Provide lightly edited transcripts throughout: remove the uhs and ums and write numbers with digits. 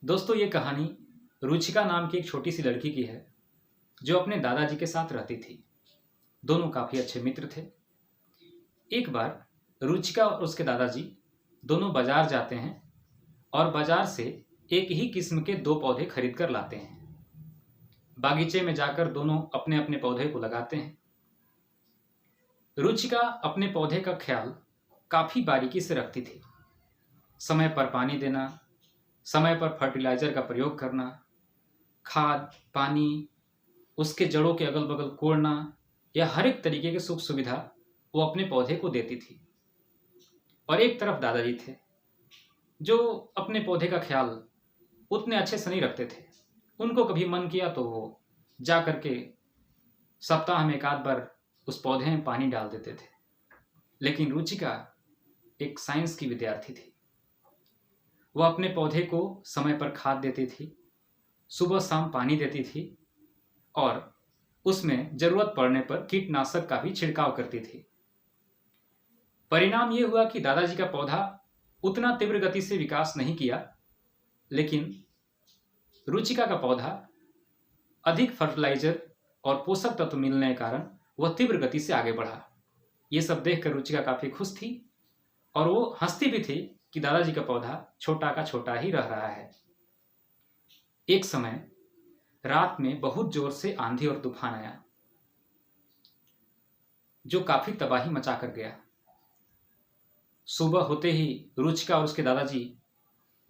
दोस्तों, ये कहानी रुचिका नाम की एक छोटी सी लड़की की है जो अपने दादाजी के साथ रहती थी। दोनों काफ़ी अच्छे मित्र थे। एक बार रुचिका और उसके दादाजी दोनों बाजार जाते हैं और बाजार से एक ही किस्म के दो पौधे खरीद कर लाते हैं। बागीचे में जाकर दोनों अपने अपने पौधे को लगाते हैं। रुचिका अपने पौधे का ख्याल काफ़ी बारीकी से रखती थी। समय पर पानी देना, समय पर फर्टिलाइज़र का प्रयोग करना, खाद, पानी, उसके जड़ों के अगल बगल कोड़ना या हर एक तरीके की सुख सुविधा वो अपने पौधे को देती थी। और एक तरफ दादाजी थे जो अपने पौधे का ख्याल उतने अच्छे से नहीं रखते थे। उनको कभी मन किया तो वो जा करके सप्ताह में एक आध बार उस पौधे में पानी डाल देते थे। लेकिन रुचिका एक साइंस की विद्यार्थी थी। वह अपने पौधे को समय पर खाद देती थी, सुबह शाम पानी देती थी और उसमें जरूरत पड़ने पर कीटनाशक का भी छिड़काव करती थी। परिणाम ये हुआ कि दादाजी का पौधा उतना तीव्र गति से विकास नहीं किया, लेकिन रुचिका का पौधा अधिक फर्टिलाइजर और पोषक तत्व मिलने के कारण वह तीव्र गति से आगे बढ़ा। ये सब देखकर रुचिका काफी खुश थी और वो हंसती भी थी कि दादाजी का पौधा छोटा का छोटा ही रह रहा है। एक समय रात में बहुत जोर से आंधी और तूफान आया जो काफी तबाही मचा कर गया। सुबह होते ही रुचिका और उसके दादाजी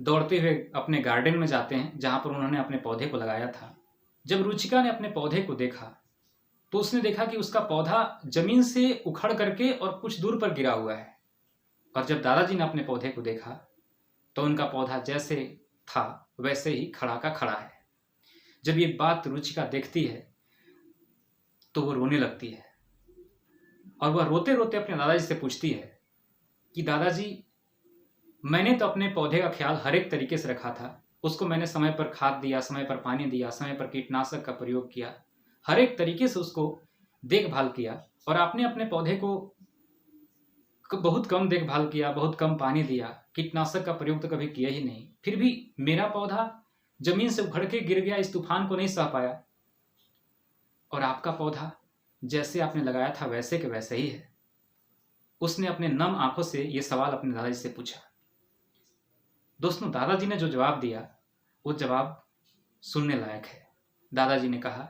दौड़ते हुए अपने गार्डन में जाते हैं जहां पर उन्होंने अपने पौधे को लगाया था। जब रुचिका ने अपने पौधे को देखा तो उसने देखा कि उसका पौधा जमीन से उखड़ करके और कुछ दूर पर गिरा हुआ है। और जब दादाजी ने अपने पौधे को देखा तो उनका पौधा जैसे था वैसे ही खड़ा का खड़ा है। जब ये बात रुचिका देखती है तो वो रोने लगती है और वह रोते रोते अपने दादाजी से पूछती है कि दादाजी, मैंने तो अपने पौधे का ख्याल हर एक तरीके से रखा था। उसको मैंने समय पर खाद दिया, समय पर पानी दिया, समय पर कीटनाशक का प्रयोग किया, हर एक तरीके से उसको देखभाल किया और आपने अपने पौधे को बहुत कम देखभाल किया, बहुत कम पानी दिया, कीटनाशक का प्रयोग तो कभी किया ही नहीं। फिर भी मेरा पौधा जमीन से उखड़ के गिर गया, इस तूफान को नहीं सह पाया। और आपका पौधा जैसे आपने लगाया था वैसे के वैसे ही है। उसने अपने नम आंखों से यह सवाल अपने दादाजी से पूछा। दोस्तों, दादाजी ने जो जवाब दिया वो जवाब सुनने लायक है। दादाजी ने कहा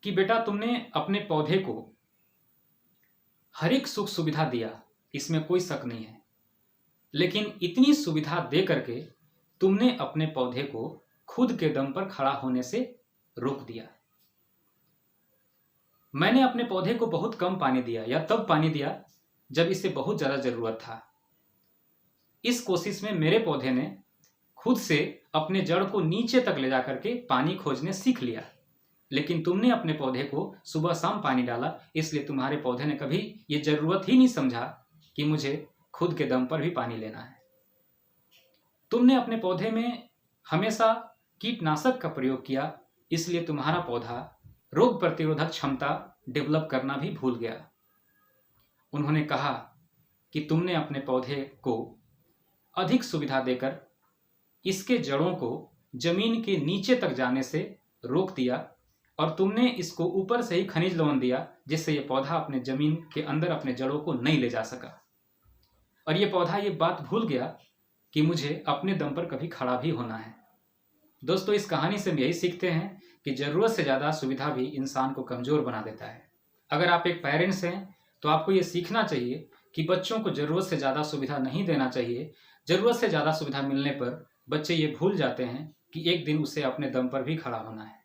कि बेटा, तुमने अपने पौधे को हर एक सुख सुविधा दिया, इसमें कोई शक नहीं है, लेकिन इतनी सुविधा दे करके तुमने अपने पौधे को खुद के दम पर खड़ा होने से रोक दिया। मैंने अपने पौधे को बहुत कम पानी दिया या तब पानी दिया जब इसे बहुत ज्यादा जरूरत था। इस कोशिश में मेरे पौधे ने खुद से अपने जड़ को नीचे तक ले जाकर के पानी खोजने सीख लिया। लेकिन तुमने अपने पौधे को सुबह शाम पानी डाला, इसलिए तुम्हारे पौधे ने कभी ये जरूरत ही नहीं समझा कि मुझे खुद के दम पर भी पानी लेना है। तुमने अपने पौधे में हमेशा कीटनाशक का प्रयोग किया, इसलिए तुम्हारा पौधा रोग प्रतिरोधक क्षमता डेवलप करना भी भूल गया। उन्होंने कहा कि तुमने अपने पौधे को अधिक सुविधा देकर इसके जड़ों को जमीन के नीचे तक जाने से रोक दिया और तुमने इसको ऊपर से ही खनिज लवण दिया, जिससे ये पौधा अपने जमीन के अंदर अपने जड़ों को नहीं ले जा सका। और ये पौधा ये बात भूल गया कि मुझे अपने दम पर कभी खड़ा भी होना है। दोस्तों, इस कहानी से हम यही सीखते हैं कि जरूरत से ज़्यादा सुविधा भी इंसान को कमज़ोर बना देता है। अगर आप एक पेरेंट्स हैं तो आपको ये सीखना चाहिए कि बच्चों को ज़रूरत से ज़्यादा सुविधा नहीं देना चाहिए। ज़रूरत से ज़्यादा सुविधा मिलने पर बच्चे ये भूल जाते हैं कि एक दिन उसे अपने दम पर भी खड़ा होना है।